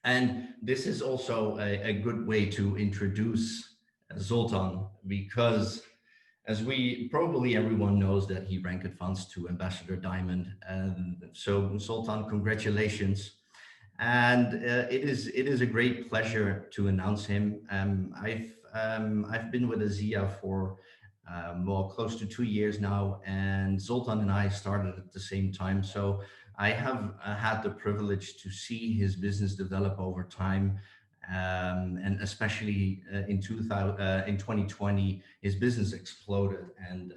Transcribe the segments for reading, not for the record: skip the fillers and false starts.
And this is also a good way to introduce Zoltan, because as we probably everyone knows that he rank advanced to Ambassador Diamond. And so Zoltan, congratulations. And it is a great pleasure to announce him. I've been with Azia for well, close to 2 years now, and Zoltan and I started at the same time. So I have had the privilege to see his business develop over time, and especially in 2020, his business exploded, and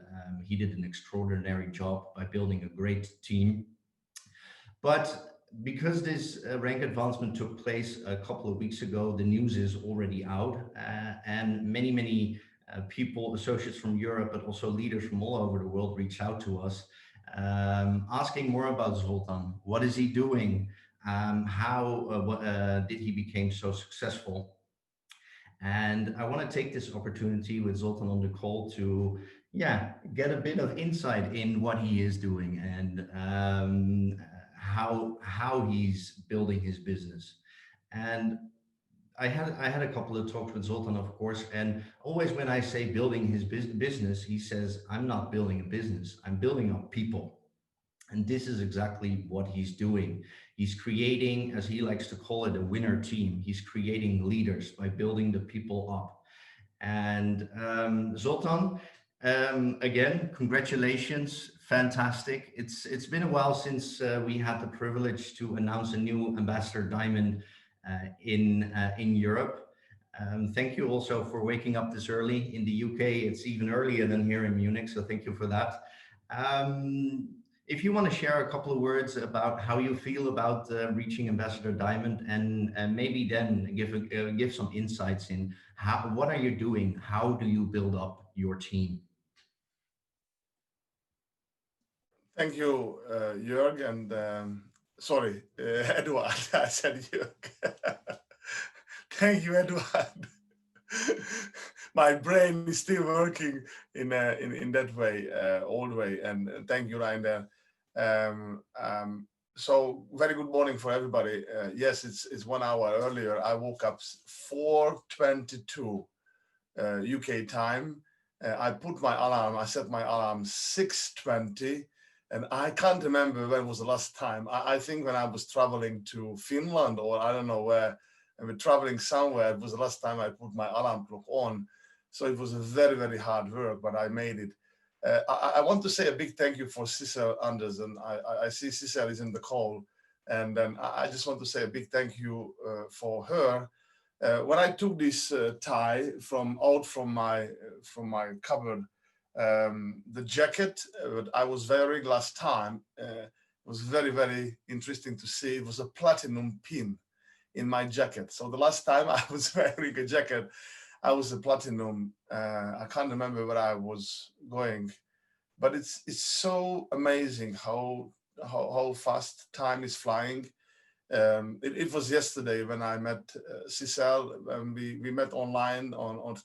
he did an extraordinary job by building a great team. But because this rank advancement took place a couple of weeks ago, the news is already out, and many people, associates from Europe, but also leaders from all over the world, reached out to us, asking more about Zoltan. What is he doing? How did he become so successful? And I want to take this opportunity with Zoltan on the call to, yeah, get a bit of insight in what he is doing, and how he's building his business. And I had a couple of talks with Zoltan, of course, and always when I say building his business, he says, "I'm not building a business. I'm building up people." And this is exactly what he's doing. He's creating, as he likes to call it, a winner team. He's creating leaders by building the people up. And Zoltan, again, congratulations, fantastic. It's been a while since we had the privilege to announce a new Ambassador Diamond in Europe. Thank you also for waking up this early. In the UK, it's even earlier than here in Munich, so thank you for that. Um, if you want to share a couple of words about how you feel about reaching Ambassador Diamond, and maybe then give some insights in what are you doing? How do you build up your team? Thank you, Jörg, and sorry, Edward. I said Jörg. Thank you, Edward. My brain is still working in that way, old way. And thank you, Rainer. Um, um, so very good morning for everybody. Yes, it's 1 hour earlier. I woke up 4:22 UK time. I put my alarm. I set my alarm 6:20, and I can't remember when was the last time. I think when I was traveling to Finland, or I don't know where, and we're traveling somewhere. It was the last time I put my alarm clock on. So it was a very hard work, but I made it. I want to say a big thank you for Sissel Andersen. I see Sissel is in the call, and then I just want to say a big thank you for her. When I took this tie from my cupboard, the jacket that I was wearing last time was very interesting to see. It was a platinum pin in my jacket. So the last time I was wearing a jacket, I was a platinum. I can't remember where I was going, but it's so amazing how fast time is flying. It was yesterday when I met Sissel. We met online on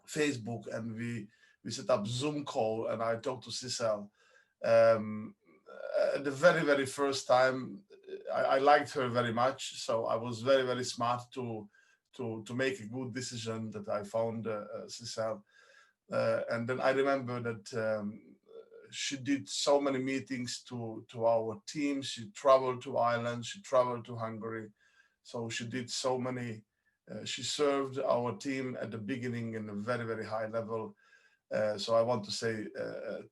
Facebook, and we set up Zoom call, and I talked to Sissel. Um, the very first time, I liked her very much, so I was very smart to make a good decision that I found Sissel. And then I remember that she did so many meetings to our team. She traveled to Ireland, she traveled to Hungary. So she did so many, she served our team at the beginning in a very high level. So I want to say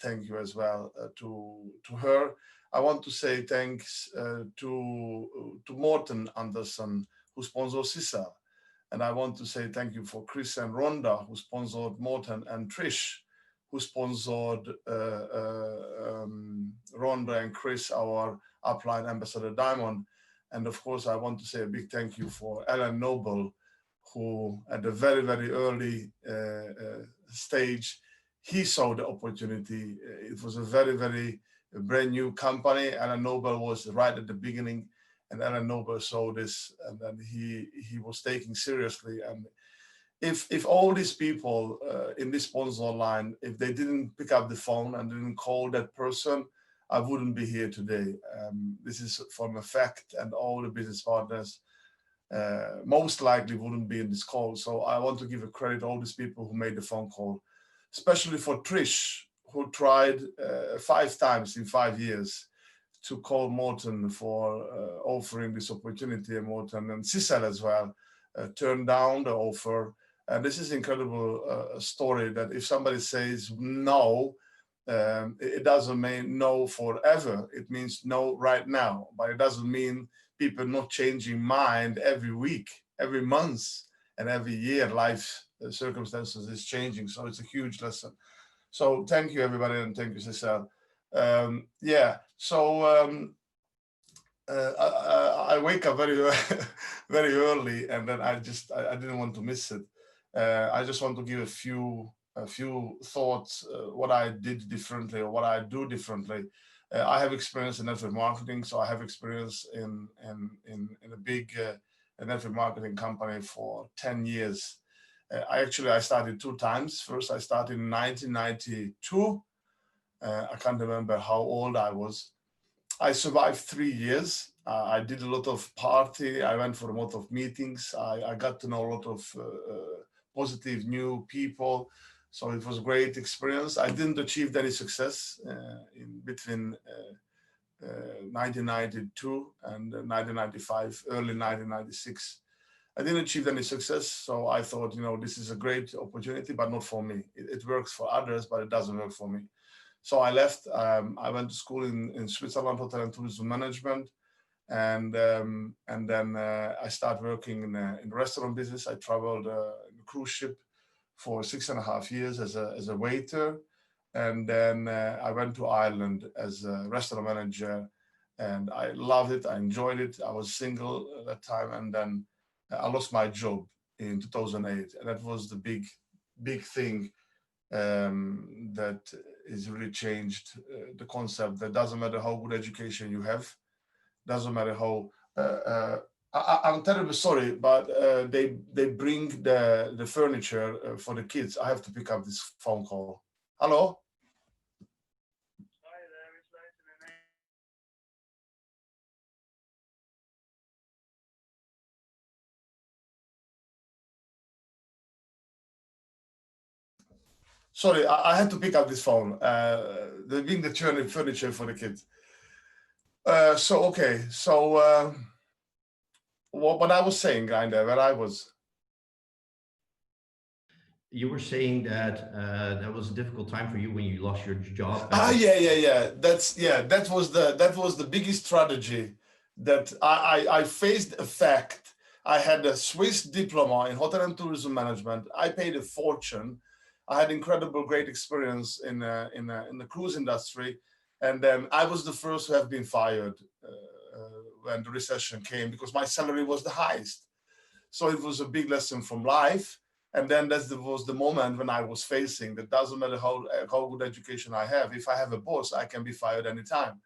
thank you as well to her. I want to say thanks to Morten Andersen, who sponsors Sissel. And I want to say thank you for Chris and Rhonda, who sponsored Morten, and Trish, who sponsored Rhonda and Chris, our upline Ambassador Diamond. And of course, I want to say a big thank you for Alan Noble, who at the very early stage, he saw the opportunity. It was a very brand new company. Alan Noble was right at the beginning, and Alan Noble saw this, and then he was taking seriously. And if all these people in this sponsor line, if they didn't pick up the phone and didn't call that person, I wouldn't be here today. This is from a fact, and all the business partners. most likely wouldn't be in this call. So I want to give a credit to all these people who made the phone call, especially for Trish, who tried 5 times in 5 years to call Morten for offering this opportunity. And Morten and Cecil as well turned down the offer. And this is incredible story that if somebody says no, it doesn't mean no forever. It means no right now, but it doesn't mean people not changing mind every week, every month, and every year. Life circumstances is changing, so it's a huge lesson. So thank you, everybody, and thank you, Cecile. Yeah, so I wake up very very early, and then I didn't want to miss it. I just want to give a few thoughts what I did differently or what I do differently. I have experience in network marketing, so I have experience in a big network marketing company for 10 years. I started 2 times. First, I started in 1992. I can't remember how old I was. I survived 3 years. I did a lot of party. I went for a lot of meetings. I got to know a lot of positive new people. So it was a great experience. I didn't achieve any success in between 1992 and 1995, early 1996. I didn't achieve any success. So I thought, this is a great opportunity, but not for me. It works for others, but it doesn't work for me. So I left. I went to school in Switzerland, hotel and tourism management. And then I started working in the restaurant business. I traveled in a cruise ship for 6.5 years as a waiter. And then I went to Ireland as a restaurant manager, and I loved it. I enjoyed it. I was single at that time. And then I lost my job in 2008. And that was the big thing that is really changed the concept that doesn't matter how good education you have, doesn't matter how, I'm terribly sorry, but they bring the furniture for the kids. I have to pick up this phone call. Hello? Hi there, it's Leighton and Amy. Sorry, I had to pick up this phone. They bring the furniture for the kids. Okay, so what I was saying, kind of, where I was. You were saying that that was a difficult time for you when you lost your job. Yeah. That was the biggest tragedy that I faced. A fact. I had a Swiss diploma in hotel and tourism management. I paid a fortune. I had incredible, great experience in the cruise industry, and then I was the first to have been fired when the recession came because my salary was the highest. So it was a big lesson from life. And then that was the moment when I was facing that doesn't matter how good education I have. If I have a boss, I can be fired anytime.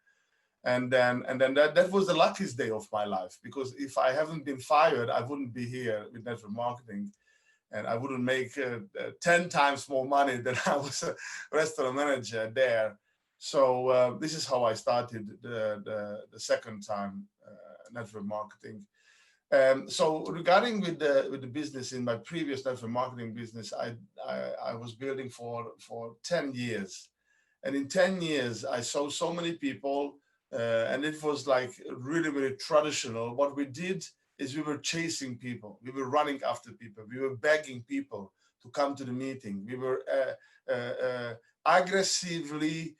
And then that was the luckiest day of my life, because if I haven't been fired, I wouldn't be here with network marketing, and I wouldn't make 10 times more money than I was a restaurant manager there. So this is how I started the second time network marketing. So regarding with the business, in my previous network marketing business, I was building for 10 years. And in 10 years, I saw so many people, and it was like really, really traditional. What we did is we were chasing people. We were running after people. We were begging people to come to the meeting. We were aggressively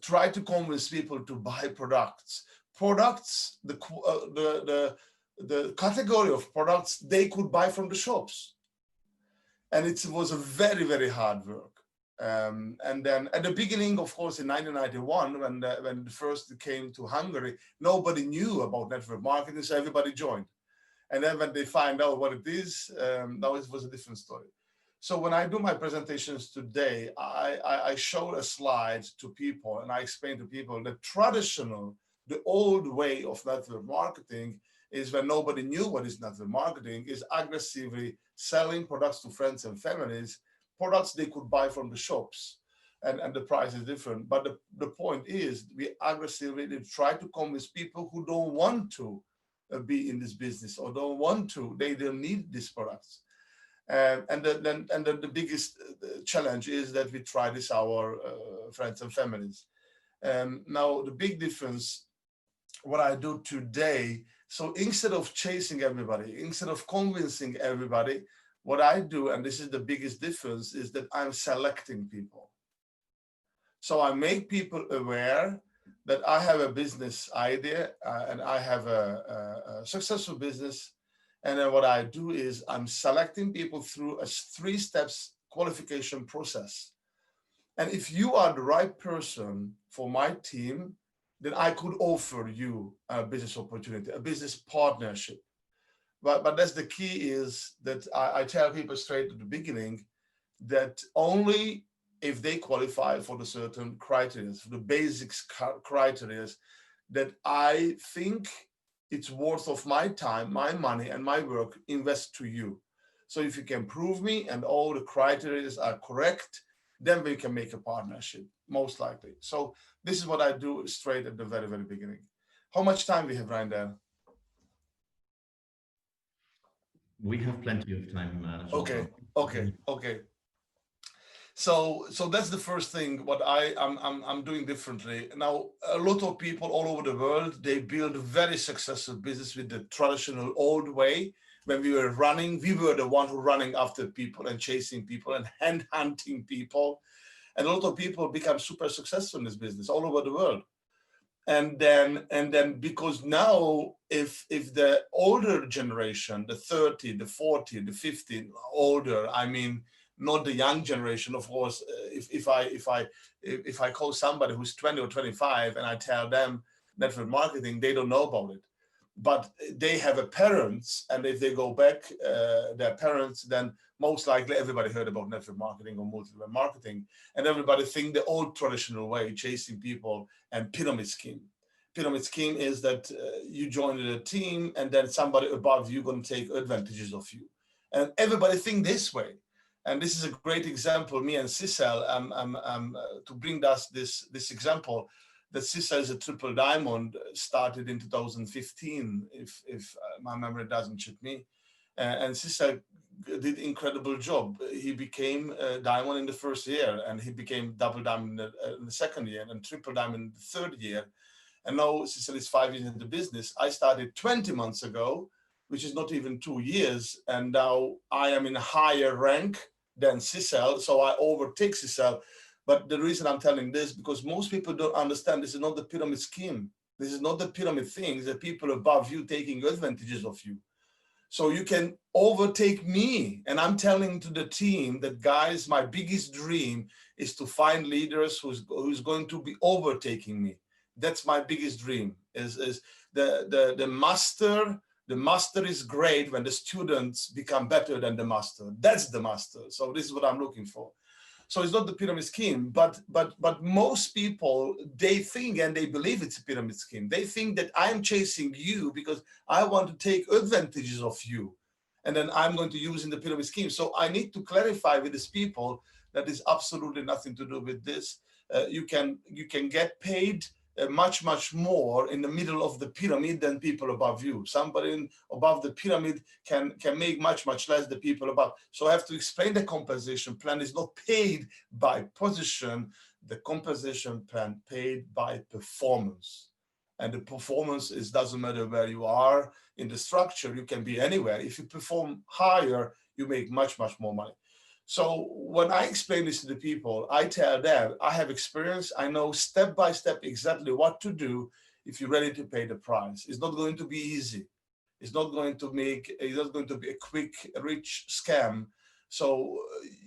try to convince people to buy products. The category of products they could buy from the shops. And it was a very, very hard work. And then at the beginning, of course, in 1991, when the first came to Hungary, nobody knew about network marketing, so everybody joined. And then when they find out what it is, now it was a different story. So when I do my presentations today, I show a slide to people, and I explain to people the old way of network marketing is when nobody knew what is network marketing, is aggressively selling products to friends and families, products they could buy from the shops, and the price is different. But the point is, we aggressively try to convince people who don't want to be in this business or don't want to. They don't need these products. And the biggest challenge is that we try this our friends and families. Now, the big difference, what I do today, so instead of chasing everybody, instead of convincing everybody, what I do, and this is the biggest difference, is that I'm selecting people. So I make people aware that I have a business idea and I have a successful business. And then what I do is I'm selecting people through a 3 steps qualification process. And if you are the right person for my team, then I could offer you a business opportunity, a business partnership. But that's the key, is that I tell people straight at the beginning that only if they qualify for the certain criteria, for the basics criteria, that I think it's worth of my time, my money, and my work invest to you. So if you can prove me and all the criteria are correct, then we can make a partnership, most likely. So this is what I do straight at the very, very beginning. How much time we have right now? We have plenty of time. Okay. So that's the first thing what I'm doing differently. Now, a lot of people all over the world, they build very successful business with the traditional old way. When we were running, we were the one who running after people and chasing people and hand hunting people. And a lot of people become super successful in this business all over the world. And then because now if the older generation, the 30, the 40, the 50, older, I mean, not the young generation, of course. If I call somebody who's 20 or 25 and I tell them network marketing, they don't know about it. But they have a parents, and if they go back their parents, then most likely everybody heard about network marketing or multi-level marketing, and everybody think the old traditional way, chasing people and pyramid scheme. Pyramid scheme is that you join a team and then somebody above you going to take advantages of you, and everybody think this way. And this is a great example. Me and Sissel, to bring us this example, that Sissel is a triple diamond, started in 2015, if my memory doesn't cheat me. And Sissel did incredible job. He became a diamond in the first year, and he became double diamond in the second year, and triple diamond in the third year. And now Sissel is 5 years in the business. I started 20 months ago, which is not even 2 years. And now I am in a higher rank than Sissel, so I overtake Sissel. But the reason I'm telling this, because most people don't understand, this is not the pyramid scheme. This is not the pyramid thing. The people above you taking advantages of you. So you can overtake me. And I'm telling to the team that, guys, my biggest dream is to find leaders who's going to be overtaking me. That's my biggest dream, is the master. The master is great when the students become better than the master. That's the master. So this is what I'm looking for. So it's not the pyramid scheme, but most people, they think and they believe it's a pyramid scheme. They think that I'm chasing you because I want to take advantages of you, and then I'm going to use in the pyramid scheme. So I need to clarify with these people that is absolutely nothing to do with this. You can get paid much more in the middle of the pyramid than people above you. Somebody above the pyramid can make much less than people above. So I have to explain the compensation plan is not paid by position. The compensation plan paid by performance. And the performance doesn't matter where you are in the structure. You can be anywhere. If you perform higher, you make much more money. So when I explain this to the people, I tell them, I have experience, I know step by step exactly what to do if you're ready to pay the price. It's not going to be easy. It's not going to be a quick, rich scam. So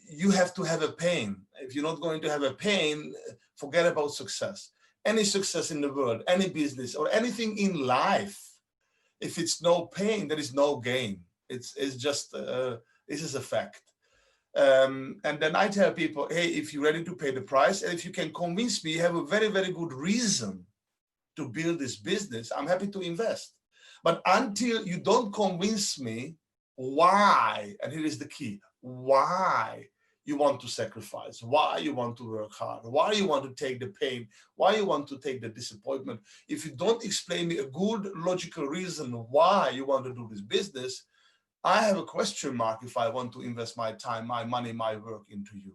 you have to have a pain. If you're not going to have a pain, forget about success. Any success in the world, any business or anything in life, if it's no pain, there is no gain. It's just, this is a fact. And then I tell people, hey, if you're ready to pay the price, and if you can convince me you have a very good reason to build this business, I'm happy to invest. But until you don't convince me why, and here is the key, why you want to sacrifice, why you want to work hard, why you want to take the pain, why you want to take the disappointment. If you don't explain me a good logical reason why you want to do this business, I have a question mark if I want to invest my time, my money, my work into you.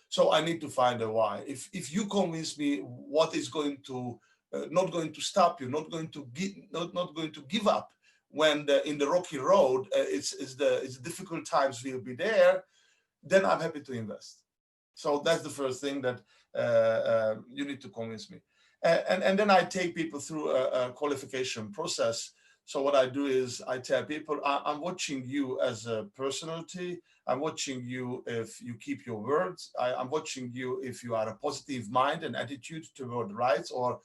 So I need to find a why. If you convince me what is going to not going to stop you, not going to give up when in the rocky road, it's the difficult times will be there, then I'm happy to invest. So that's the first thing that you need to convince me. And then I take people through a qualification process. So what I do is I tell people, I'm watching you as a personality. I'm watching you if you keep your words. I'm watching you if you are a positive mind and attitude toward rights or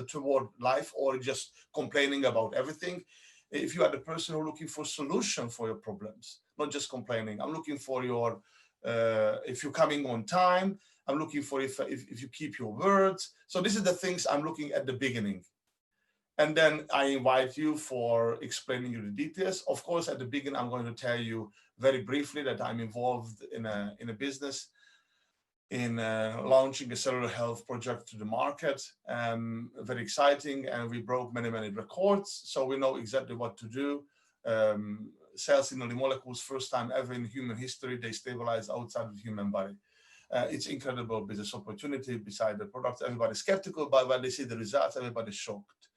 toward life, or just complaining about everything. If you are the person who's looking for solution for your problems, not just complaining. I'm looking for your, if you're coming on time. I'm looking for if you keep your words. So this is the things I'm looking at the beginning. And then I invite you for explaining you the details. Of course, at the beginning, I'm going to tell you very briefly that I'm involved in a business in launching a cellular health project to the market. Very exciting, and we broke many records, so we know exactly what to do. Cell signaling molecules, first time ever in human history, they stabilize outside of the human body. It's incredible business opportunity beside the product. Everybody's skeptical, but when they see the results, everybody's shocked.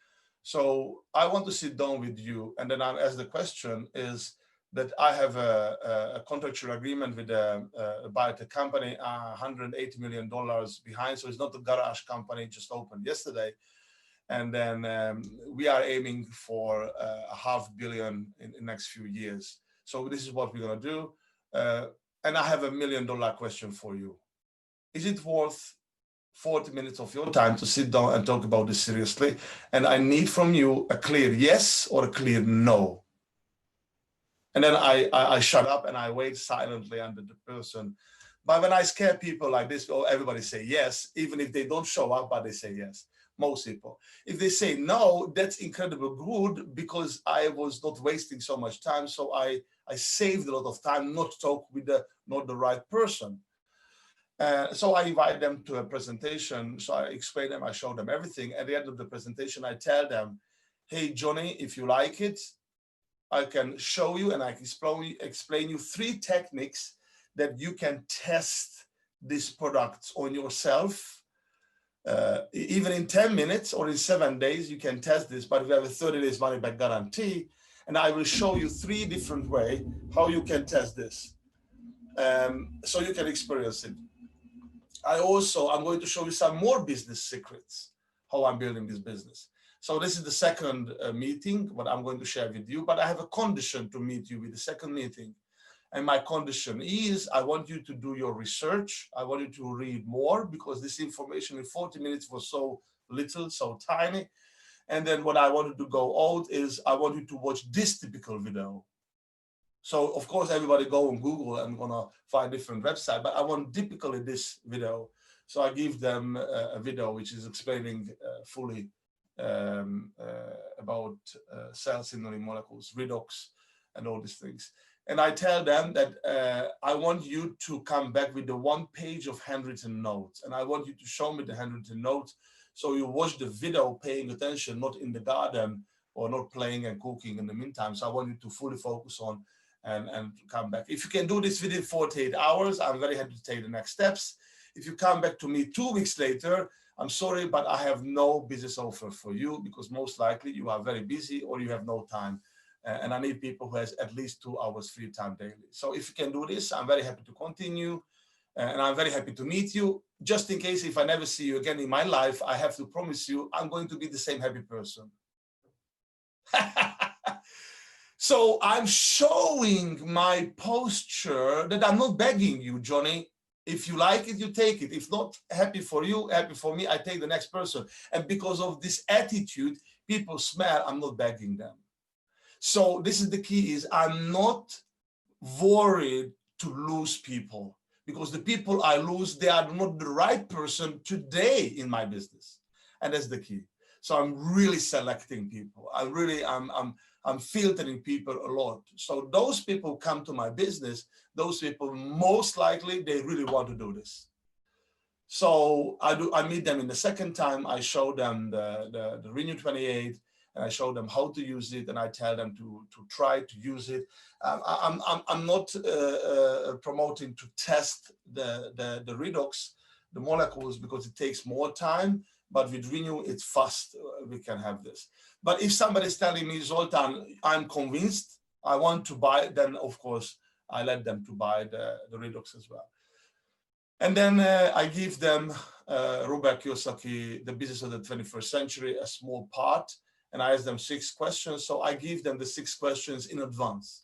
So I want to sit down with you, and then I ask the question is, that I have a contractual agreement with a biotech company, $180 million behind. So it's not a garage company, just opened yesterday. And then we are aiming for $500 million in the next few years. So this is what we're gonna do. And I have $1 million question for you. Is it worth 40 minutes of your time to sit down and talk about this seriously? And I need from you a clear yes or a clear no. And then I shut up and I wait silently under the person. But when I scare people like this, everybody say yes, even if they don't show up, but they say yes, most people. If they say no, that's incredibly good because I was not wasting so much time. So I saved a lot of time not to talk with not the right person. So I invite them to a presentation. So I explain them, I show them everything. At the end of the presentation, I tell them, hey, Johnny, if you like it, I can show you and I can explain you 3 techniques that you can test these products on yourself. Even in 10 minutes or in 7 days, you can test this, but we have a 30 days money back guarantee. And I will show you 3 different ways how you can test this. So you can experience it. I'm going to show you some more business secrets, how I'm building this business. So this is the second meeting, what I'm going to share with you, but I have a condition to meet you with the second meeting. And my condition is I want you to do your research. I want you to read more because this information in 40 minutes was so little, so tiny. And then what I wanted to go out is I want you to watch this typical video. So of course, everybody go on Google and gonna find different websites, but I want typically this video. So I give them a video which is explaining fully about cell signaling molecules, redox, and all these things. And I tell them that I want you to come back with the 1 page of handwritten notes. And I want you to show me the handwritten notes. So you watch the video paying attention, not in the garden or not playing and cooking in the meantime. So I want you to fully focus on and come back. If you can do this within 48 hours, I'm very happy to take the next steps. If you come back to me 2 weeks later, I'm sorry, but I have no business offer for you because most likely you are very busy or you have no time. And I need people who has at least 2 hours free time daily. So if you can do this, I'm very happy to continue. And I'm very happy to meet you. Just in case if I never see you again in my life, I have to promise you, I'm going to be the same happy person. So I'm showing my posture that I'm not begging you, Johnny. If you like it, you take it. If not, happy for you, happy for me, I take the next person. And because of this attitude, people smell, I'm not begging them. So this is the key is I'm not worried to lose people because the people I lose, they are not the right person today in my business. And that's the key. So I'm really selecting people. I'm I'm filtering people a lot. So those people come to my business, those people most likely, they really want to do this. So I meet them in the second time. I show them the Renew 28, and I show them how to use it, and I tell them to try to use it. I'm not promoting to test the redox, the molecules, because it takes more time. But with Renew, it's fast. We can have this. But if somebody's telling me, Zoltan, I'm convinced, I want to buy, then of course I let them to buy the redox as well. And then I give them Robert Kiyosaki, The Business of the 21st Century, a small part, and I ask them 6 questions. So I give them the 6 questions in advance.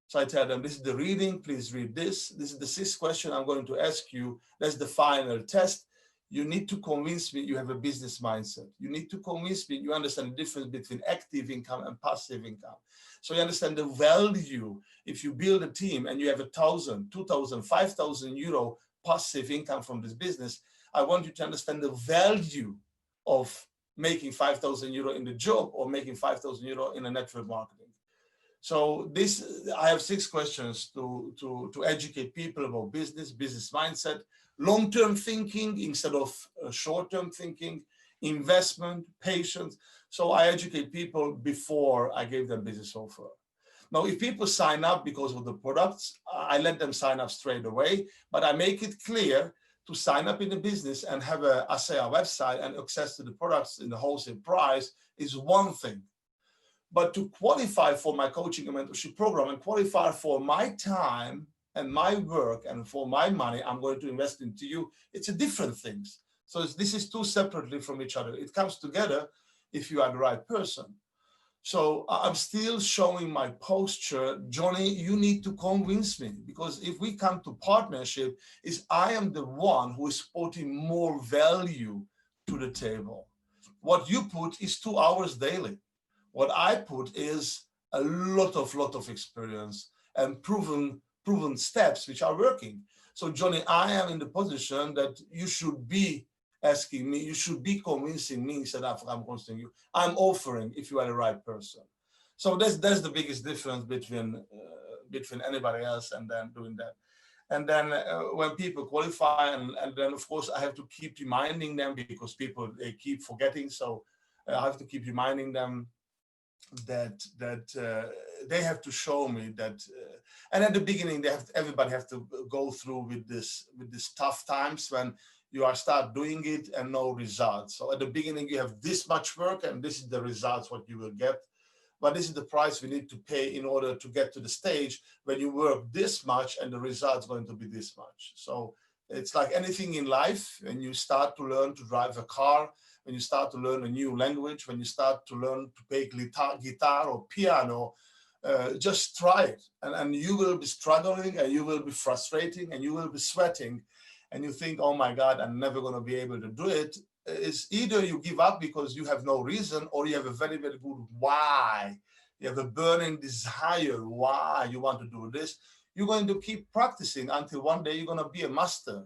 So I tell them, this is the reading, please read this. This is the 6th question I'm going to ask you. That's the final test. You need to convince me you have a business mindset. You need to convince me you understand the difference between active income and passive income. So you understand the value. If you build a team and you have 1,000, 2,000, 5,000 euro passive income from this business, I want you to understand the value of making 5,000 euro in the job or making 5,000 euro in a network marketing. So I have 6 questions to educate people about business mindset, long-term thinking instead of short-term thinking, investment, patience. So I educate people before I give them business offer. Now, if people sign up because of the products, I let them sign up straight away, but I make it clear to sign up in the business and have a website and access to the products in the wholesale price is one thing. But to qualify for my coaching and mentorship program and qualify for my time and my work and for my money I'm going to invest into you, it's a different thing. So this is 2 separately from each other. It comes together if you are the right person. So I'm still showing my posture. Johnny, you need to convince me, because if we come to partnership, I am the one who is putting more value to the table. What you put is 2 hours daily. What I put is a lot of experience and proven steps which are working. So Johnny, I am in the position that you should be asking me, you should be convincing me instead of I'm convincing you. I'm offering if you are the right person. So that's the biggest difference between anybody else and then doing that. And then when people qualify, and then of course I have to keep reminding them, because people, they keep forgetting. So I have to keep reminding them that they have to show me that. And at the beginning, everybody have to go through with this tough times when you start doing it and no results. So at the beginning, you have this much work and this is the results what you will get. But this is the price we need to pay in order to get to the stage when you work this much and the result's going to be this much. So it's like anything in life. When you start to learn to drive a car, when you start to learn a new language, when you start to learn to play guitar or piano, just try it. And you will be struggling and you will be frustrating and you will be sweating. And you think, oh my God, I'm never going to be able to do it. It's either you give up because you have no reason, or you have a very, very good why. You have a burning desire why you want to do this. You're going to keep practicing until one day you're going to be a master.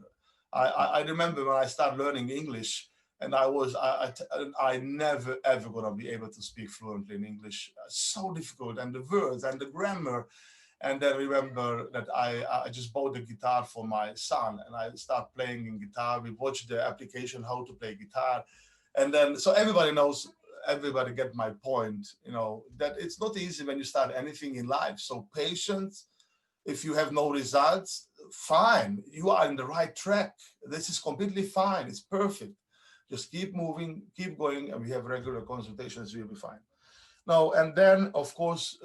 I remember when I started learning English, and I never ever going to be able to speak fluently in English. So difficult, and the words and the grammar. And then remember that I just bought a guitar for my son, and I start playing in guitar. We watched the application how to play guitar, and then so everybody knows, everybody get my point. You know that it's not easy when you start anything in life. So patience. If you have no results, fine. You are in the right track. This is completely fine. It's perfect. Just keep moving, keep going, and we have regular consultations. You'll be fine. Now, and then, of course,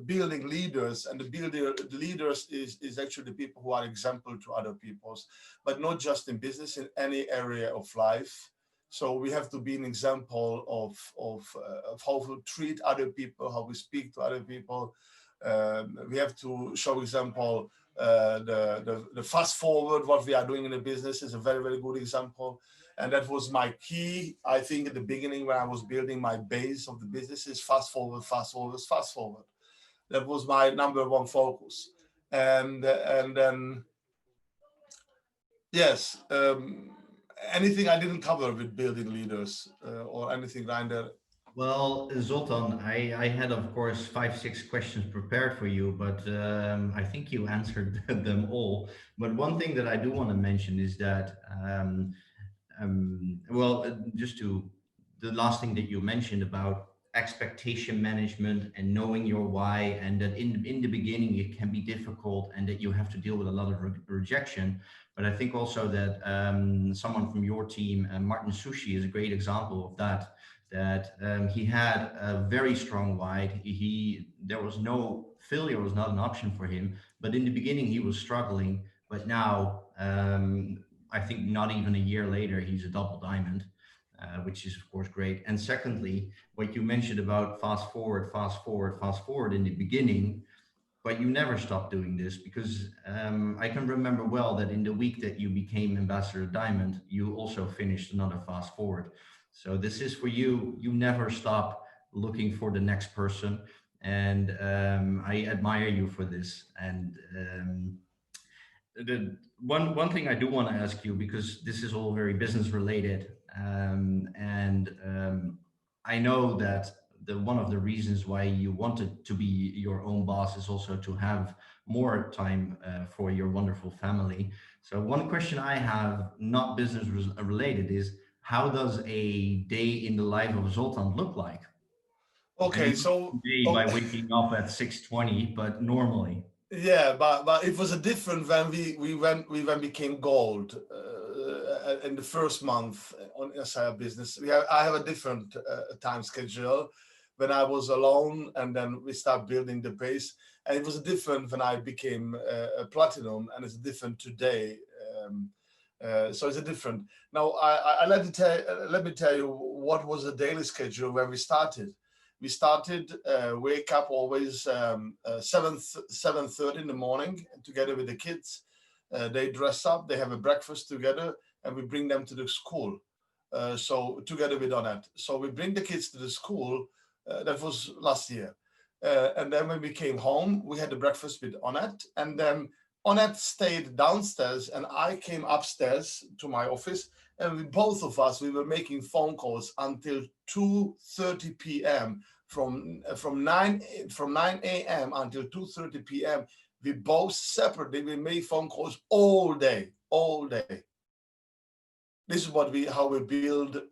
building leaders, and the leaders is actually the people who are example to other people's, but not just in business, in any area of life. So we have to be an example of how to treat other people, how we speak to other people. We have to show example. The fast forward, what we are doing in the business is a very, very good example. And that was my key, I think, at the beginning when I was building my base of the business is fast forward, fast forward, fast forward. That was my number one focus. And then, yes, anything I didn't cover with building leaders or anything like that, Well, Zoltan, I had, of course, 5, 6 questions prepared for you, but I think you answered them all. But one thing that I do want to mention is that, well, just to the last thing that you mentioned about expectation management and knowing your why, and that in the beginning it can be difficult, and that you have to deal with a lot of rejection. But I think also that someone from your team, Martin Sushi, is a great example of that. That he had a very strong why. He There was no failure was not an option for him. But in the beginning he was struggling. But now I think not even a year later, he's a double diamond, which is of course great. And secondly, what you mentioned about fast forward, fast forward, fast forward in the beginning, but you never stopped doing this, because I can remember well that in the week that you became Ambassador Diamond, you also finished another fast forward. So this is for you. You never stop looking for the next person. And I admire you for this. And the one thing I do want to ask you, because this is all very business related, and I know that the one of the reasons why you wanted to be your own boss is also to have more time for your wonderful family. So one question I have, not business related, is how does a day in the life of Zoltan look like? Okay, Maybe not so today by waking up at 6:20, but normally. yeah, but it was a different when we became gold in the first month on SIA business. I have a different time schedule when I was alone, and then we start building the base. And it was different when I became a platinum, and it's different today. So it's a different. Now let me tell you what was the daily schedule when we started. We started wake up always 7:30 in the morning together with the kids. They dress up, they have a breakfast together, and we bring them to the school. So together with Donette. So we bring the kids to the school. That was last year. And then when we came home, we had the breakfast with Onette, and then Onette stayed downstairs, and I came upstairs to my office, and both of us we were making phone calls until 2:30 p.m. From 9 a.m. until 2:30 p.m. We both separately we made phone calls all day, all day. This is how we build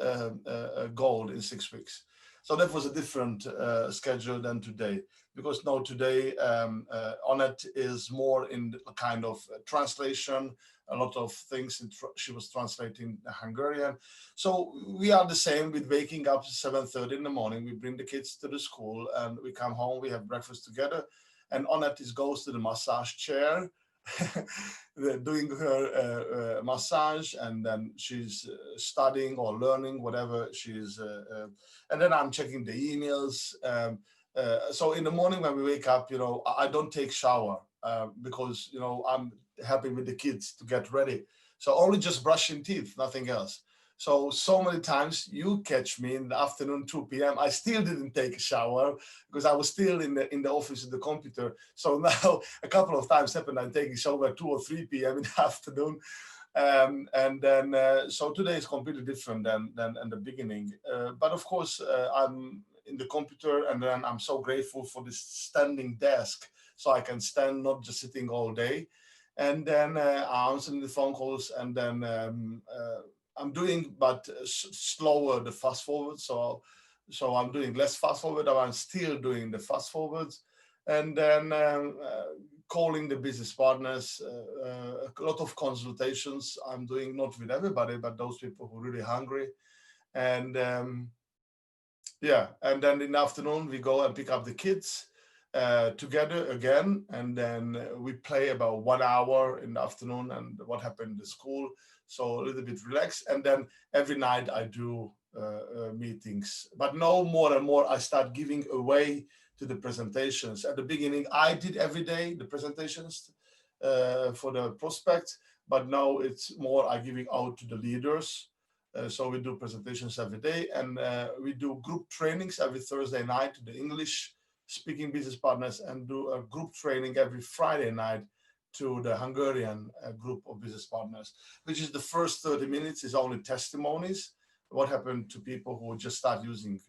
gold in 6 weeks. So that was a different schedule than today, because now today Onette is more in the kind of translation, a lot of things she was translating Hungarian. So we are the same with waking up 7:30 in the morning. We bring the kids to the school and we come home, we have breakfast together, and Onette goes to the massage chair doing her massage, and then she's studying or learning whatever she's and then I'm checking the emails. So in the morning when we wake up, I don't take shower because I'm helping with the kids to get ready, so only just brushing teeth, nothing else. So many times you catch me in the afternoon, 2 p.m. I still didn't take a shower because I was still in the office of the computer. So now a couple of times happened I'm taking shower at 2 or 3 p.m. in the afternoon. And then so today is completely different than in the beginning. But of course I'm in the computer, and then I'm so grateful for this standing desk, so I can stand, not just sitting all day. And then I'm answering the phone calls, and then I'm doing, but slower the fast forward. So I'm doing less fast forward, but I'm still doing the fast forwards, and then calling the business partners. A lot of consultations I'm doing, not with everybody, but those people who are really hungry. And yeah, and then in the afternoon we go and pick up the kids together again, and then we play about 1 hour in the afternoon and what happened in the school, so a little bit relaxed. And then every night I do meetings, but no, more and more I start giving away to the presentations. At the beginning I did every day the presentations for the prospects, but now it's more I giving out to the leaders. So we do presentations every day, and we do group trainings every Thursday night to the English speaking business partners, and do a group training every Friday night to the Hungarian group of business partners, which is the first 30 minutes is only testimonies, what happened to people who just start using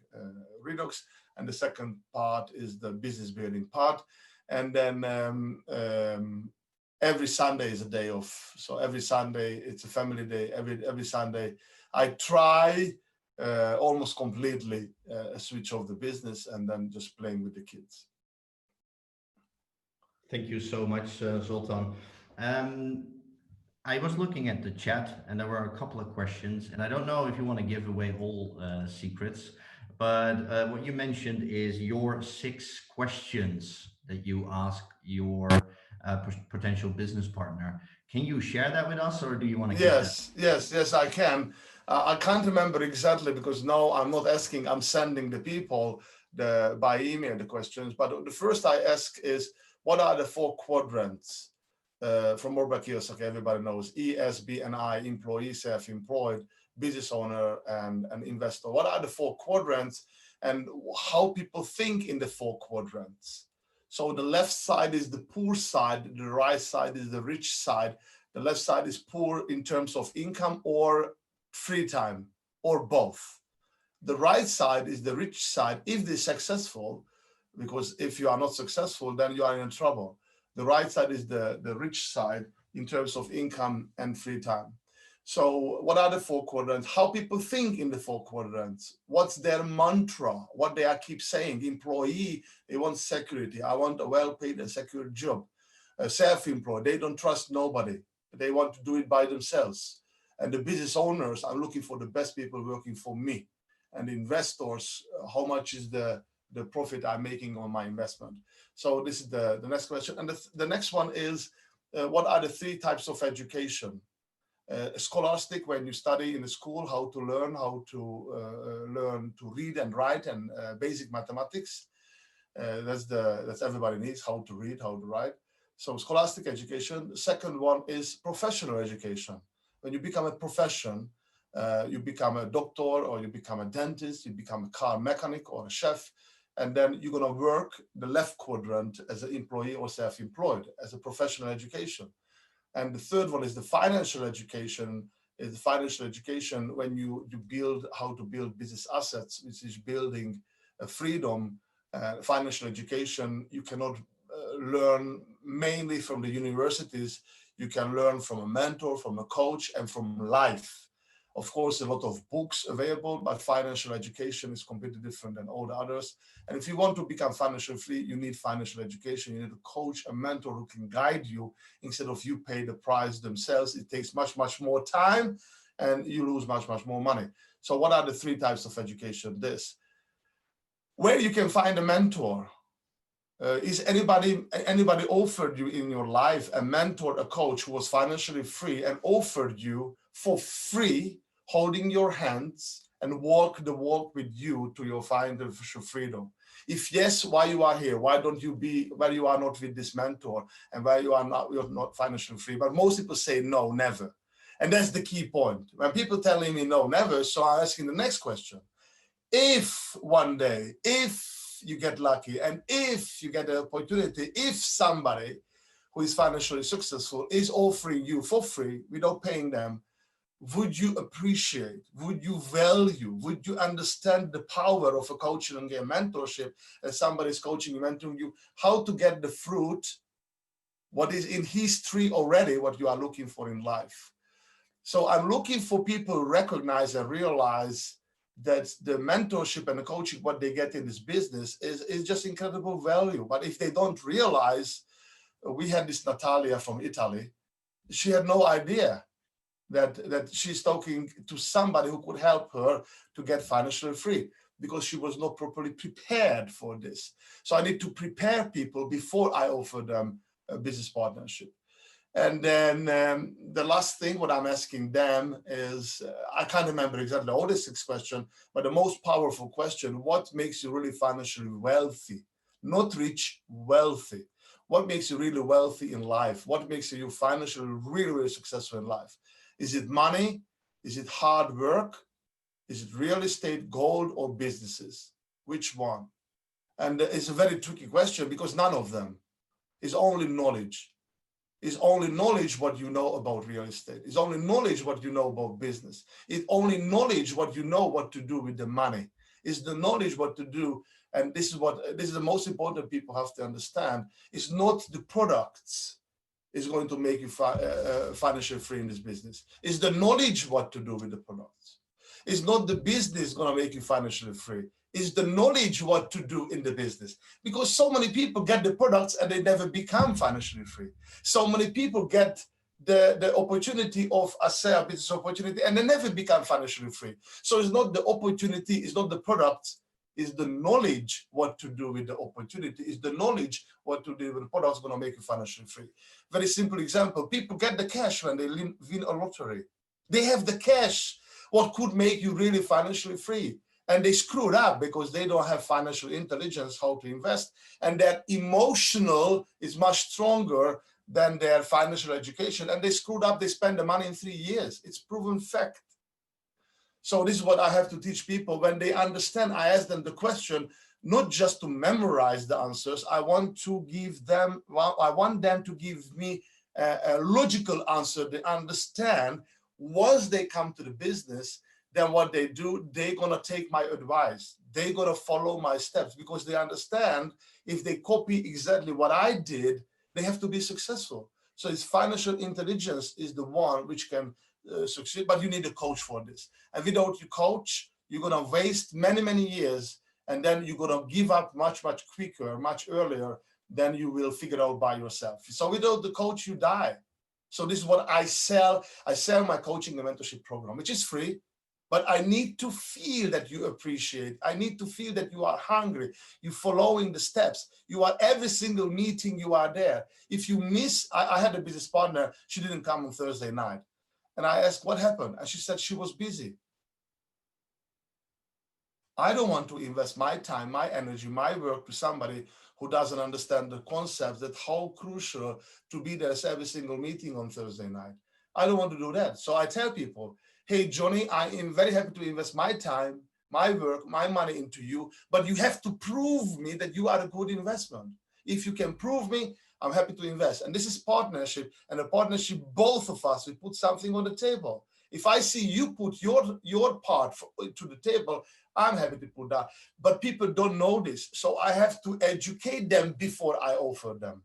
Redux. And the second part is the business building part. And then every Sunday is a day off. So every Sunday, it's a family day. Every Sunday, I try almost completely switch off the business and then just playing with the kids. Thank you so much, Zoltan. I was looking at the chat and there were a couple of questions, and I don't know if you want to give away all secrets, but what you mentioned is your 6 questions that you ask your potential business partner. Can you share that with us, or do you want to keep that? Yes, I can. I can't remember exactly because no, I'm not asking, I'm sending the people by email the questions. But the first I ask is, what are the 4 quadrants from Morback Kiyosaki? Everybody knows E, S, B, and I, employee, self-employed, business owner, and an investor. What are the 4 quadrants and how people think in the 4 quadrants? So the left side is the poor side, the right side is the rich side. The left side is poor in terms of income or free time or both. The right side is the rich side if they're successful, because if you are not successful, then you are in trouble. The right side is the rich side in terms of income and free time. So what are the 4 quadrants? How people think in the 4 quadrants? What's their mantra? What they keep saying? Employee, they want security. I want a well-paid and secure job. Self-employed, they don't trust nobody. They want to do it by themselves. And the business owners, I'm looking for the best people working for me. And investors, how much is the profit I'm making on my investment? So this is the next question. And the next one is, what are the 3 types of education? Scholastic, when you study in the school how to learn to read and write and basic mathematics. That's everybody needs, how to read, how to write. So scholastic education. The second one is professional education. When you become a profession, you become a doctor or you become a dentist, you become a car mechanic or a chef, and then you're going to work the left quadrant as an employee or self-employed as a professional education. And the third one is the financial education. Is the financial education when you build how to build business assets, which is building freedom. Financial education, you cannot learn mainly from the universities. You can learn from a mentor, from a coach, and from life. Of course, a lot of books available, but financial education is completely different than all the others. And if you want to become financially free, you need financial education. You need a coach, a mentor who can guide you instead of you pay the price themselves. It takes much, much more time and you lose much, much more money. So what are the 3 types of education? Where you can find a mentor. Is anybody offered you in your life a mentor, a coach who was financially free and offered you for free, holding your hands and walk the walk with you to your financial freedom? If yes, why you are here? Why don't you be where you are not with this mentor and where you're not financially free? But most people say no, never. And that's the key point. When people telling me no, never, so I'm asking the next question. If one day, if you get lucky and if you get the opportunity, if somebody who is financially successful is offering you for free without paying them, would you appreciate, would you value, would you understand the power of a coaching and a mentorship as somebody's coaching and mentoring you, how to get the fruit, what is in his tree already, what you are looking for in life? So I'm looking for people who recognize and realize that the mentorship and the coaching, what they get in this business is just incredible value. But if they don't realize, we had this Natalia from Italy, she had no idea that she's talking to somebody who could help her to get financially free because she was not properly prepared for this. So I need to prepare people before I offer them a business partnership. And then the last thing, what I'm asking them is, I can't remember exactly all the 6 questions, but the most powerful question, what makes you really financially wealthy? Not rich, wealthy. What makes you really wealthy in life? What makes you financially really, really successful in life? Is it money? Is it hard work? Is it real estate, gold, or businesses? Which one? And it's a very tricky question because none of them is only knowledge. It's only knowledge what you know about real estate. It's only knowledge what you know about business. It's only knowledge what you know what to do with the money. It's the knowledge what to do. And this is the most important people have to understand. It's not the products is going to make you financially free in this business. It's the knowledge what to do with the products. It's not the business going to make you financially free. It's the knowledge what to do in the business. Because so many people get the products and they never become financially free. So many people get the opportunity of a business opportunity and they never become financially free. So it's not the opportunity, it's not the products, is the knowledge what to do with the opportunity, is the knowledge what to do with the products going to make you financially free. Very simple example, people get the cash when they win a lottery. They have the cash, what could make you really financially free. And they screw it up because they don't have financial intelligence how to invest. And their emotional is much stronger than their financial education. And they screwed up, they spend the money in 3 years. It's proven fact. So this is what I have to teach people. When they understand, I ask them the question, not just to memorize the answers. I want them to give me a logical answer. They understand once they come to the business, then what they do, they're gonna take my advice. They're gonna follow my steps because they understand if they copy exactly what I did, they have to be successful. So it's financial intelligence is the one which can succeed, but you need a coach for this. And without your coach, you're gonna waste many, many years, and then you're gonna give up much, much quicker, much earlier than you will figure out by yourself. So without the coach, you die. So this is what I sell. I sell my coaching and mentorship program, which is free, but I need to feel that you appreciate. I need to feel that you are hungry. You're following the steps. You are every single meeting, you are there. If you miss, I had a business partner, she didn't come on Thursday night. And I asked, what happened? And she said she was busy. I don't want to invest my time, my energy, my work to somebody who doesn't understand the concepts that how crucial to be there at every single meeting on Thursday night. I don't want to do that. So I tell people, hey, Johnny, I am very happy to invest my time, my work, my money into you, but you have to prove me that you are a good investment. If you can prove me, I'm happy to invest. And this is partnership, and a partnership, both of us, we put something on the table. If I see you put your part to the table, I'm happy to put that. But people don't know this. So I have to educate them before I offer them.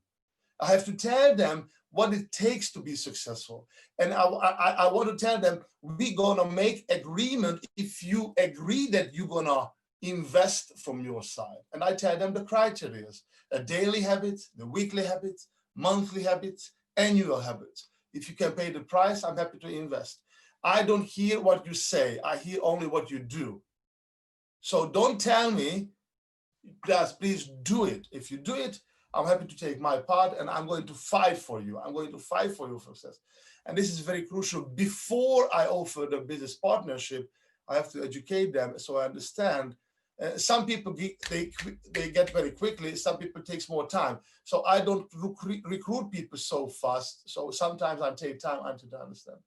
I have to tell them what it takes to be successful. And I want to tell them, we're gonna make agreement if you agree that you're gonna invest from your side. And I tell them the criteria, a daily habit, the weekly habits, monthly habits, annual habits. If you can pay the price, I'm happy to invest. I don't hear what you say, I hear only what you do. So don't tell me, guys, please do it. If you do it, I'm happy to take my part and I'm going to fight for you. I'm going to fight for your success. And this is very crucial. Before I offer the business partnership, I have to educate them so I understand. Some people, they get very quickly. Some people takes more time. So I don't recruit people so fast. So sometimes I take time until I understand.